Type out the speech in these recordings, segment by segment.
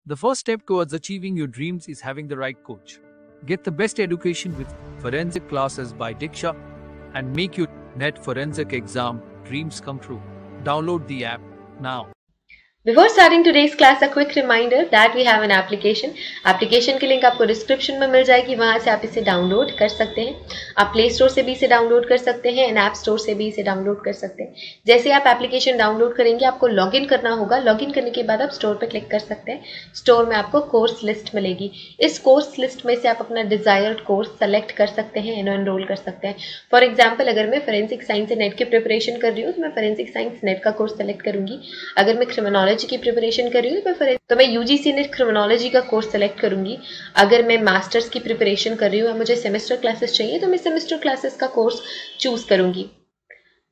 The first step towards achieving your dreams is having the right coach. Get the best education with forensic classes by Diksha and make your NET forensic exam dreams come true. Download the app now. Before starting today's class, a quick reminder that we have an application. Application की link आपको description में मिल जाएगी, वहां से आप इसे download कर सकते हैं. आप प्ले स्टोर से भी इसे डाउनलोड कर सकते हैं एंड ऐप स्टोर से भी इसे डाउनलोड कर सकते हैं. जैसे आप एप्लीकेशन डाउनलोड करेंगे आपको लॉगिन करना होगा. लॉगिन करने के बाद आप स्टोर पर क्लिक कर सकते हैं. स्टोर में आपको कोर्स लिस्ट मिलेगी. इस कोर्स लिस्ट में से आप अपना डिजायर्ड कोर्स सेलेक्ट कर सकते हैं एंड एनरोल कर सकते हैं. फॉर एग्जाम्पल, अगर मैं फोरेंसिक साइंस नेट की प्रिपरेशन कर रही हूँ तो मैं फोरेंसिक साइंस नेट का कोर्स सेलेक्ट करूंगी. अगर मैं क्रिमिनोलॉजी की प्रिपरेशन कर रही हूँ तो मैं यूजीसी नेट क्रिमिनोलॉजी का कोर्स सेलेक्ट करूंगी. अगर मैं मास्टर्स की प्रिपरेशन कर रही हूँ और मुझे सेमेस्टर क्लासेस चाहिए तो मैं सेमेस्टर क्लासेस का कोर्स चूज करूंगी.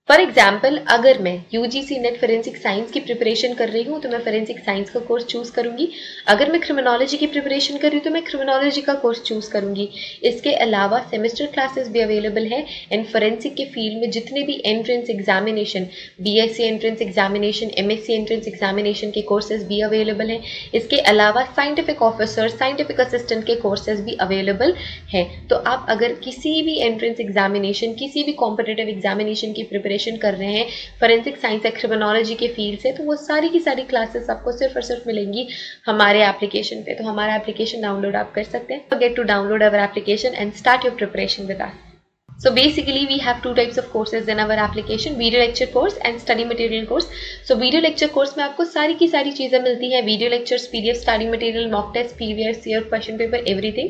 फॉर एग्जाम्पल, अगर मैं यूजीसी नेट फोरेंसिक साइंस की प्रिपरेशन कर रही हूँ तो मैं फोरेंसिक साइंस का कोर्स चूज करूंगी. अगर मैं क्रिमिनोलॉजी की प्रिपरेशन कर रही हूँ तो मैं क्रिमिनोलॉजी का कोर्स चूज करूंगी. इसके अलावा सेमेस्टर क्लासेस भी अवेलेबल है एंड फोरेंसिक के फील्ड में जितने भी entrance examination, BSc entrance examination, MSc entrance examination के कोर्सेज भी अवेलेबल हैं. इसके अलावा साइंटिफिक ऑफिसर, साइंटिफिक असिस्टेंट के कोर्सेज भी अवेलेबल हैं. तो आप अगर किसी भी एंट्रेंस एग्जामिनेशन, किसी भी कॉम्पिटिटिव एग्जामिनेशन की प्रिपरेशन कर रहे हैं फोरेंसिक साइंस या क्रिमिनोलॉजी के फील्ड से, तो वो सारी की सारी क्लासेस आपको सिर्फ और सिर्फ मिलेंगी हमारे एप्लीकेशन पे. तो हमारा एप्लीकेशन डाउनलोड आप कर सकते हैं. Get to download our application and start your preparation with us. So basically we have two types of courses in our application, video lecture course and study material course. So video lecture course में आपको सारी की सारी चीजें मिलती हैं. Video lectures, PDF, study material, mock test, previous year question paper, everything.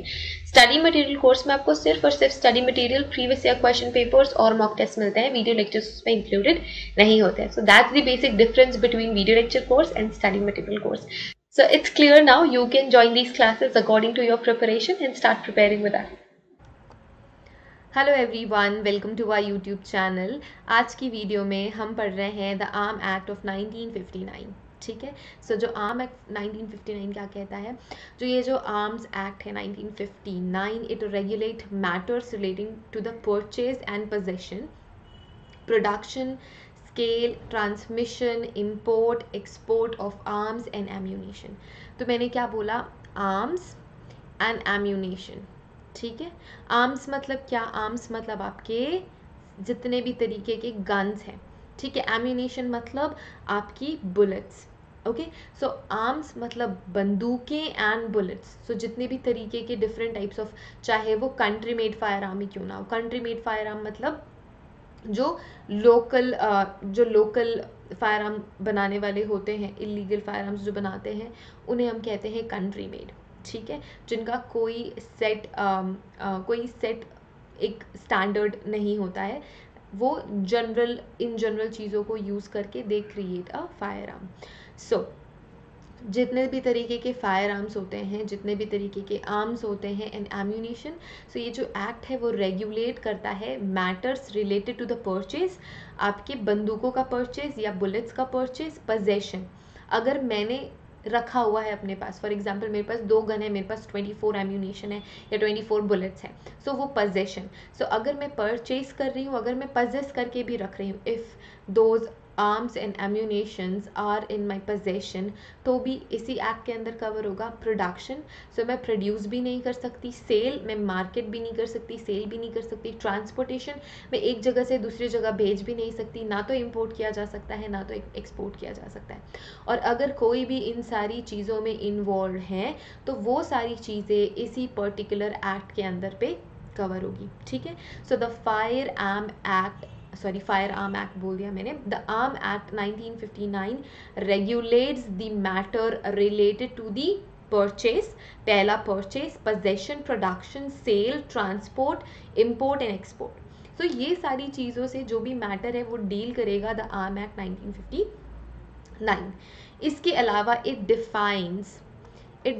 Study material course में आपको सिर्फ और सिर्फ study material, previous year question papers और मॉक टेस्ट मिलते हैं. वीडियो लेक्चर्स उसमें इंक्लूडेड नहीं होते हैं. So that's the basic difference between video lecture course and study material course. So it's clear now. You can join these classes according to your preparation and start preparing with us. Hello everyone, welcome to our YouTube channel. आज की video में हम पढ़ रहे हैं the arm act of 1959. ठीक है. सो जो आर्म एक्ट 1959 क्या कहता है, जो आर्म्स एक्ट है 1959, it regulate matters relating to the purchase and possession, production, scale, transmission, import, export of arms and ammunition. तो मैंने क्या बोला, आर्म्स एंड एम्यूनेशन. ठीक है. आर्म्स मतलब क्या, आर्म्स मतलब आपके जितने भी तरीके के गन्स हैं. ठीक है. एम्यूनेशन मतलब आपकी बुलेट्स. ओके. सो आर्म्स मतलब बंदूकें एंड बुलेट्स. सो जितने भी तरीके के डिफरेंट टाइप्स ऑफ, चाहे वो कंट्री मेड फायर आर्म ही क्यों ना हो. कंट्री मेड फायर आर्म मतलब जो लोकल फायर आर्म बनाने वाले होते हैं, इलीगल फायर आर्म्स जो बनाते हैं, उन्हें हम कहते हैं कंट्री मेड. ठीक है. जिनका कोई सेट एक स्टैंडर्ड नहीं होता है, वो इन जनरल चीज़ों को यूज़ करके they create a firearm. So जितने भी तरीके के फायर आर्म्स होते हैं, जितने भी तरीके के आर्म्स होते हैं एंड एम्यूनेशन, सो ये जो एक्ट है वो रेगुलेट करता है matters related to the purchase, आपके बंदूकों का परचेज या बुलेट्स का परचेज, पोजेशन. अगर मैंने रखा हुआ है अपने पास, फॉर एग्जाम्पल मेरे पास 2 गन है, मेरे पास 24 एम्यूनेशन है या 24 बुलेट्स हैं, सो वो पोजेशन. सो अगर मैं परचेज कर रही हूँ, अगर मैं पजेस करके भी रख रही हूँ, if those arms and ammunitions are in my possession, तो भी इसी एक्ट के अंदर कवर होगा. प्रोडक्शन, सो मैं प्रोड्यूस भी नहीं कर सकती. सेल, मैं मार्केट भी नहीं कर सकती, सेल भी नहीं कर सकती. ट्रांसपोर्टेशन, मैं एक जगह से दूसरी जगह भेज भी नहीं सकती. ना तो इम्पोर्ट किया जा सकता है, ना तो एक्सपोर्ट किया जा सकता है. और अगर कोई भी इन सारी चीज़ों में इन्वॉल्व हैं तो वो सारी चीज़ें इसी पर्टिकुलर एक्ट के अंदर पे कवर होगी. ठीक है. So the firearm act बोल दिया मैंने. The arm act 1959 regulates the matter related to the purchase. पहला purchase, possession, production, sale, transport, import and export. So ये सारी चीज़ों से जो भी मैटर है वो डील करेगा द आर्म एक्ट 1959. इसके अलावा it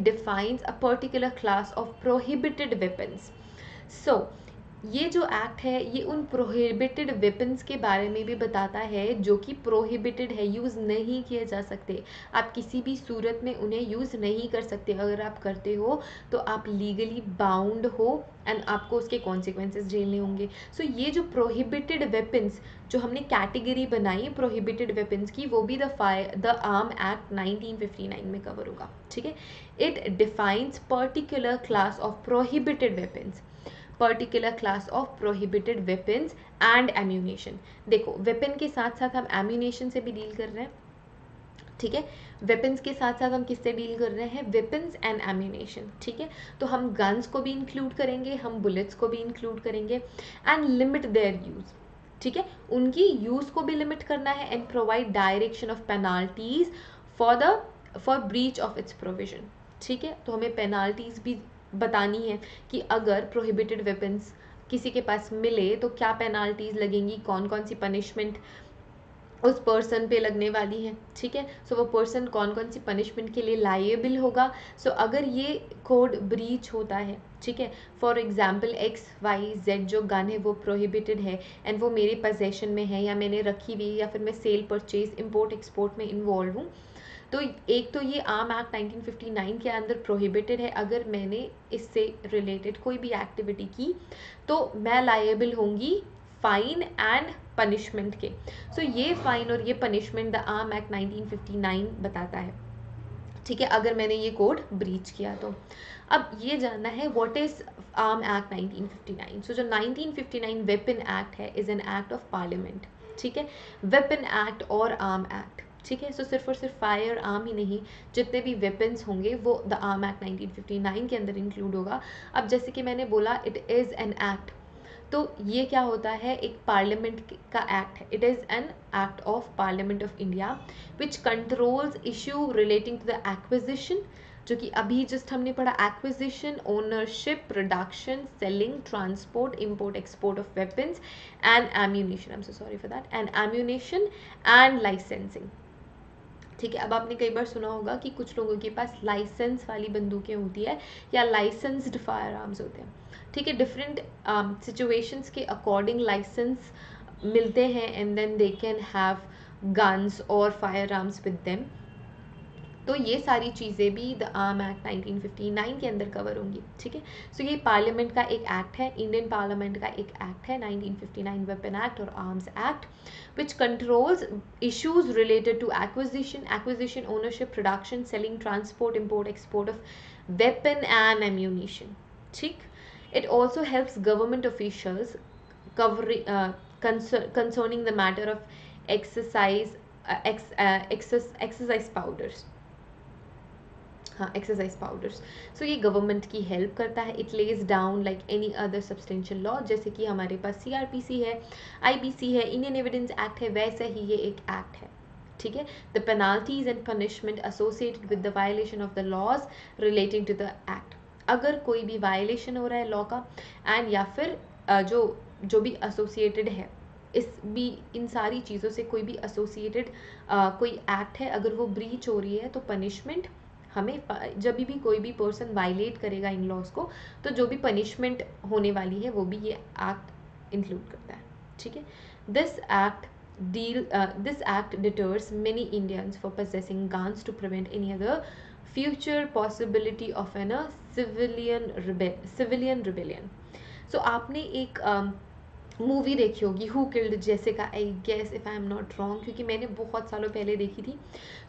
defines a particular class of prohibited weapons. So ये जो एक्ट है ये उन प्रोहिबिटेड वेपन्स के बारे में भी बताता है जो कि प्रोहिबिटेड है, यूज़ नहीं किए जा सकते। आप किसी भी सूरत में उन्हें यूज़ नहीं कर सकते। अगर आप करते हो तो आप लीगली बाउंड हो एंड आपको उसके कॉन्सिक्वेंसेस झेलने होंगे। सो ये जो प्रोहिबिटेड वेपन्स जो हमने कैटेगरी बनाई प्रोहिबिटेड वेपन्स की, वो भी द आर्म एक्ट 1959 में कवर होगा। ठीक है, it defines particular class of prohibited weapons, particular class of prohibited weapons and ammunition. देखो वेपन के साथ साथ हम एम्यूनेशन से भी डील कर रहे हैं। ठीक है, वेपन्स के साथ साथ हम किससे डील कर रहे हैं, वेपन्स एंड एम्यूनेशन। ठीक है, तो हम गन्स को भी इंक्लूड करेंगे, हम बुलेट्स को भी इंक्लूड करेंगे एंड लिमिट देयर यूज। ठीक है, उनकी यूज को भी लिमिट करना है and provide direction of penalties for breach of its provision. ठीक है, तो हमें पेनाल्टीज भी बतानी है कि अगर प्रोहिबिटेड वेपन्स किसी के पास मिले तो क्या पेनाल्टीज लगेंगी, कौन कौन सी पनिशमेंट उस पर्सन पे लगने वाली है। ठीक है, सो वो पर्सन कौन कौन सी पनिशमेंट के लिए लायबल होगा। सो अगर ये कोड ब्रीच होता है, ठीक है, फॉर एग्जाम्पल XYZ जो गन है वो प्रोहिबिटेड है एंड वो मेरे पोजेशन में है या मैंने रखी हुई या फिर मैं सेल परचेज इम्पोर्ट एक्सपोर्ट में इन्वॉल्व हूँ, तो एक तो ये आर्म एक्ट 1959 के अंदर प्रोहिबिटेड है। अगर मैंने इससे रिलेटेड कोई भी एक्टिविटी की तो मैं लायबल होंगी फाइन एंड पनिशमेंट के। सो ये फाइन और ये पनिशमेंट द आर्म एक्ट 1959 बताता है। ठीक है, अगर मैंने ये कोड ब्रीच किया तो। अब ये जानना है व्हाट इज आर्म एक्ट 1959। सो जो 1959 वेपन एक्ट है is an act of parliament. ठीक है, वेपन एक्ट और आर्म एक्ट। ठीक है, सो सिर्फ और सिर्फ फायर आर्म ही नहीं, जितने भी वेपन्स होंगे वो द आर्म एक्ट 1959 के अंदर इंक्लूड होगा। अब जैसे कि मैंने बोला इट इज़ एन एक्ट, तो ये क्या होता है, एक पार्लियामेंट का एक्ट है। It is an act of parliament of India which controls issue relating to the acquisition, जो कि अभी जस्ट हमने पढ़ा, acquisition, ownership, production, selling, transport, import export of weapons and ammunition, I am so sorry for that, and ammunition and licensing. ठीक है, अब आपने कई बार सुना होगा कि कुछ लोगों के पास लाइसेंस वाली बंदूकें होती है या लाइसेंस्ड फायर आर्म्स होते हैं। ठीक है, डिफरेंट सिचुएशंस के अकॉर्डिंग लाइसेंस मिलते हैं and then they can have guns और फायर आर्म्स विद देम। तो ये सारी चीज़ें भी द आर्म एक्ट 1959 के अंदर कवर होंगी। ठीक है, सो ये पार्लियामेंट का एक एक्ट है, इंडियन पार्लियामेंट का एक एक्ट है 1959 वेपन एक्ट और arms act, which controls issues related to acquisition, ownership, production, selling, transport, import, export of weapon and ammunition. ठीक, it also helps government officials concerning the matter of exercise powders. हाँ, exercise powders. So ये government की help करता है। It lays down like any other substantial law, जैसे कि हमारे पास CRPC है, IBC है, इंडियन एविडेंस एक्ट है, वैसे ही ये एक एक्ट है। ठीक है, the penalties and punishment associated with the violation of the laws relating to the act. अगर कोई भी वायलेशन हो रहा है लॉ का एंड या फिर जो भी एसोसिएटेड है इन सारी चीज़ों से कोई भी एसोसिएटेड कोई एक्ट है, अगर वो ब्रीच हो रही है तो पनिशमेंट हमें, जब भी कोई भी पर्सन वायलेट करेगा इन लॉज को, तो जो भी पनिशमेंट होने वाली है वो भी ये एक्ट इंक्लूड करता है। ठीक है, this act deters many Indians for possessing guns to prevent any other future possibility of an civilian rebellion. So आपने एक मूवी देखी होगी who killed Jessica, I guess if I am not wrong, क्योंकि मैंने बहुत सालों पहले देखी थी।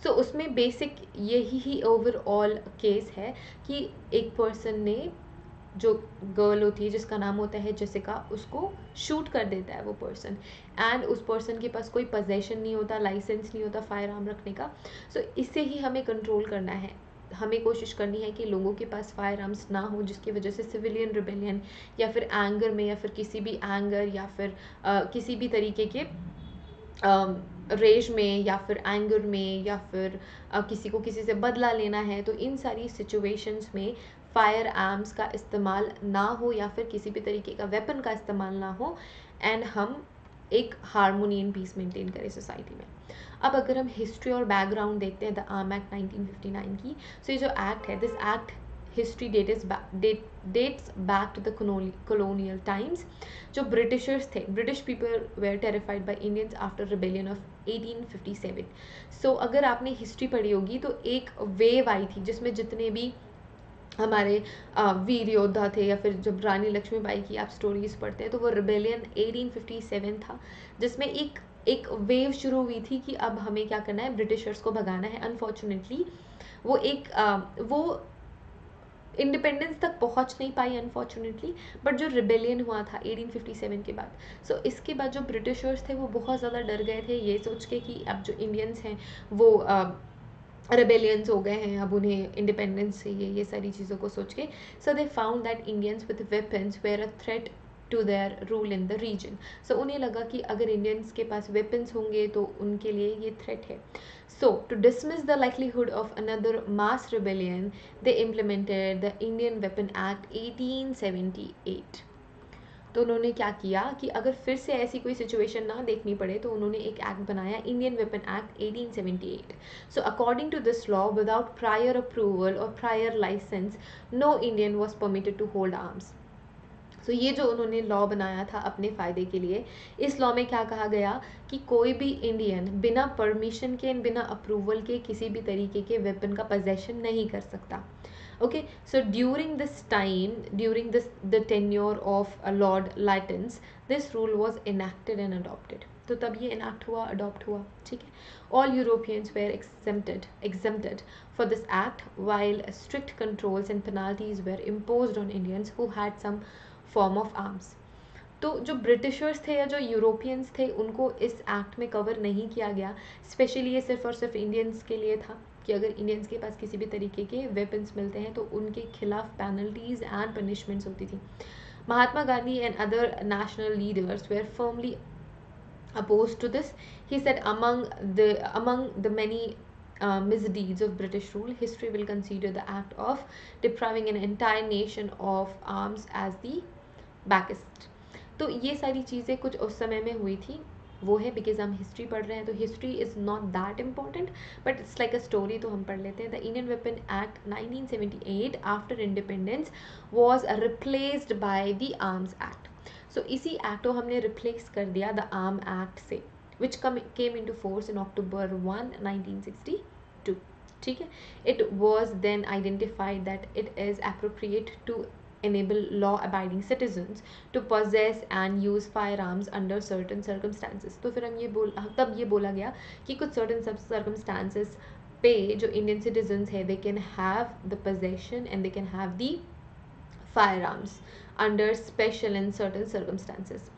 सो उसमें बेसिक यही ही ओवरऑल केस है कि एक पर्सन ने, जो गर्ल होती है जिसका नाम होता है जेसिका, उसको शूट कर देता है वो पर्सन एंड उस पर्सन के पास कोई पोजेशन नहीं होता, लाइसेंस नहीं होता फायर आर्म रखने का। सो इससे ही हमें कंट्रोल करना है, हमें कोशिश करनी है कि लोगों के पास फायर आर्म्स ना हो, जिसकी वजह से सिविलियन रिबेलियन या फिर एंगर में या फिर किसी भी एंगर या फिर किसी भी तरीके के रेज में या फिर एंगर में या फिर किसी को किसी से बदला लेना है, तो इन सारी सिचुएशंस में फायर आर्म्स का इस्तेमाल ना हो या फिर किसी भी तरीके का वेपन का इस्तेमाल ना हो एंड हम एक हारमोनी एंड पीस मेंटेन करें सोसाइटी में। अब अगर हम हिस्ट्री और बैकग्राउंड देखते हैं द आर्म एक्ट 1959 की, सो ये जो एक्ट है, this act history dates back to the colonial times. जो ब्रिटिशर्स थे, British people were terrified by Indians after rebellion of 1857. So अगर आपने हिस्ट्री पढ़ी होगी तो एक वेव आई थी जिसमें जितने भी हमारे वीर योद्धा थे, या फिर जब रानी लक्ष्मीबाई की आप स्टोरीज पढ़ते हैं तो वो रिबेलियन 1857 था, जिसमें एक वेव शुरू हुई थी कि अब हमें क्या करना है, ब्रिटिशर्स को भगाना है. अनफॉर्चुनेटली वो इंडिपेंडेंस तक पहुंच नहीं पाई अनफॉर्चुनेटली, बट जो रिबेलियन हुआ था 1857 के बाद, सो इसके बाद जो ब्रिटिशर्स थे वो बहुत ज़्यादा डर गए थे ये सोच के कि अब जो इंडियंस हैं वो रेबेलियंस हो गए हैं, अब उन्हें इंडिपेंडेंस चाहिए, ये सारी चीज़ों को सोच के. So they found that Indians with weapons were a threat to their rule in the region. So उन्हें लगा कि अगर इंडियंस के पास वेपन्स होंगे तो उनके लिए ये थ्रेट है. So, to dismiss the likelihood of another mass rebellion, they implemented the Indian Weapon Act 1878. तो उन्होंने क्या किया कि अगर फिर से ऐसी कोई सिचुएशन ना देखनी पड़े तो उन्होंने एक एक्ट बनाया, Indian weapon act 1878. So according to this law, without prior approval और prior licence, no Indian was permitted to hold arms. तो ये जो उन्होंने लॉ बनाया था अपने फ़ायदे के लिए, इस लॉ में क्या कहा गया कि कोई भी इंडियन बिना परमिशन के, बिना अप्रूवल के किसी भी तरीके के वेपन का पोजेशन नहीं कर सकता. Okay, so during this time, during the tenure of Lord Lytton's, this rule was enacted and adopted. तो तब ये इनैक्ट हुआ, अडॉप्ट हुआ. ठीक है. All Europeans were exempted for this act, while strict controls and penalties were imposed on Indians who had some form of arms. तो जो Britishers थे या जो यूरोपियंस थे उनको इस एक्ट में कवर नहीं किया गया. स्पेशली ये सिर्फ और सिर्फ इंडियंस के लिए था कि अगर इंडियंस के पास किसी भी तरीके के वेपन्स मिलते हैं तो उनके खिलाफ पेनल्टीज एंड पनिशमेंट्स होती थी. Mahatma Gandhi and other national leaders were firmly opposed to this. He said among the many misdeeds of British rule, history will consider the act of depriving an entire nation of arms as the backest. तो ये सारी चीज़ें कुछ उस समय में हुई थी, वो है बिकॉज हम हिस्ट्री पढ़ रहे हैं तो history is not that important, but it's like a story, तो हम पढ़ लेते हैं. The Indian weapon act 1978 after independence was replaced by the arms act. So इसी एक्ट को हमने रिप्लेस कर दिया द आर्म एक्ट से, which came into force in October 1, 1962. ठीक है. It was then identified that it is appropriate to enable law-abiding citizens to possess and use firearms under certain circumstances. तो फिर हम तब ये बोला गया कि कुछ certain circumstances पे जो Indian citizens है they can have the possession and they can have the firearms under special and certain circumstances.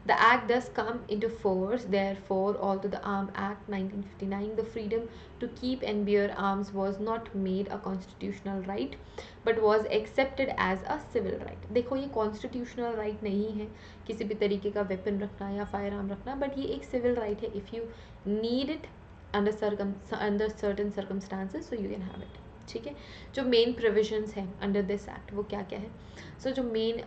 The act does come into force, therefore, although the Arms Act 1959, the freedom to keep and bear arms was not made a constitutional right, but was accepted as a civil right. देखो ये constitutional right नहीं है किसी भी तरीके का weapon रखना या firearm रखना, but ये एक civil right है. If you need it under certain circumstances, so you can have it. ठीक है. जो मेन प्रोविजंस हैं अंडर दिस एक्ट वो क्या क्या है? सो जो मेन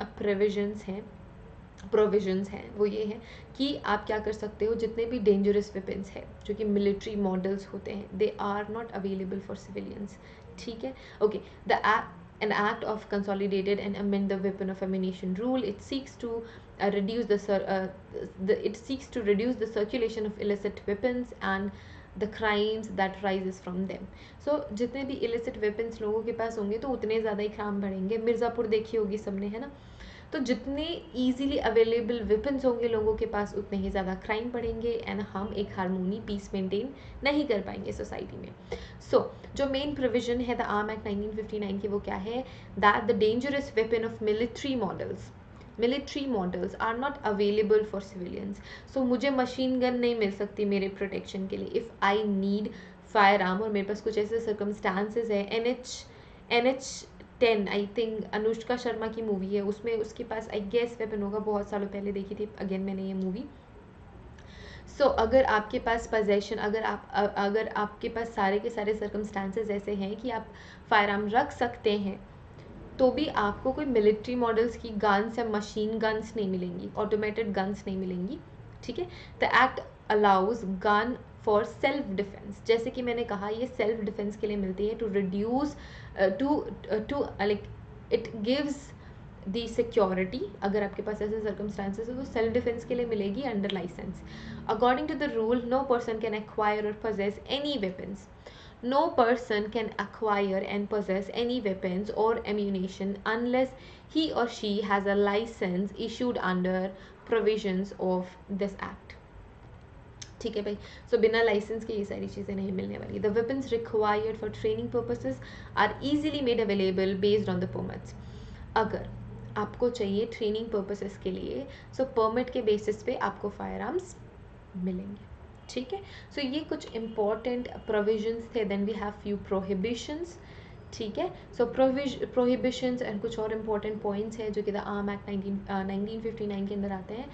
प्रोविजंस हैं वो ये है कि आप क्या कर सकते हो, जितने भी डेंजरस वेपन्स हैं जो कि मिलिट्री मॉडल्स होते हैं, they are not available for civilians. ठीक है. Okay. An act of consolidated and amend the weapon of ammunition rule. It seeks to reduce the circulation of illicit weapons and the crimes that rises from them. So जितने भी illicit weapons लोगों के पास होंगे तो उतने ज़्यादा ही crime बढ़ेंगे. मिर्ज़ापुर देखी होगी सबने, है ना. तो जितने easily available weapons होंगे लोगों के पास उतने ही ज़्यादा क्राइम बढ़ेंगे एंड हम एक हारमोनी पीस मेंटेन नहीं कर पाएंगे सोसाइटी में. सो जो मेन प्रोविजन है द आर्म एक्ट 1959 की वो क्या है, that the dangerous weapon of military models are not available for civilians. So मुझे मशीन गन नहीं मिल सकती मेरे प्रोटेक्शन के लिए. If I need fire arm और मेरे पास कुछ ऐसे सर्कमस्टांसेस है, NH10 I think Anushka Sharma की मूवी है, उसमें उसके पास आई गेस वेपन होगा, बहुत सालों पहले देखी थी अगेन मैंने ये मूवी. सो अगर आपके पास पोजेशन, अगर आपके पास सारे के सारे सर्कमस्टांसेस ऐसे हैं कि आप फायर आर्म रख सकते हैं, तो भी आपको कोई मिलिट्री मॉडल्स की गन्स या मशीन गन्स नहीं मिलेंगी, ऑटोमेटेड गन्स नहीं मिलेंगी. ठीक है. The act allows gun for self defence. जैसे कि मैंने कहा ये सेल्फ डिफेंस के लिए मिलती है to reduce to like it gives the security. अगर आपके पास ऐसे सर्कमस्टांसेस है तो सेल्फ डिफेंस के लिए मिलेगी under license. According to the rule no person can acquire और possess any weapons. No person can acquire and possess any weapons or ammunition unless he or she has a license issued under provisions of this act. ठीक है भाई, सो बिना licence के ये सारी चीज़ें नहीं मिलने वाली। The weapons required for training purposes are easily made available based on the permits. अगर आपको चाहिए ट्रेनिंग पर्पसेस के लिए सो परमिट के बेसिस पे आपको फायर आर्म्स मिलेंगे। ठीक है, सो ये कुछ इम्पॉर्टेंट प्रोविजंस थे। Then we have few prohibitions. ठीक है, सो प्रोहिबिशंस एंड कुछ और इम्पॉर्टेंट पॉइंट्स हैं जो कि द आर्म एक्ट 1959 के अंदर आते हैं।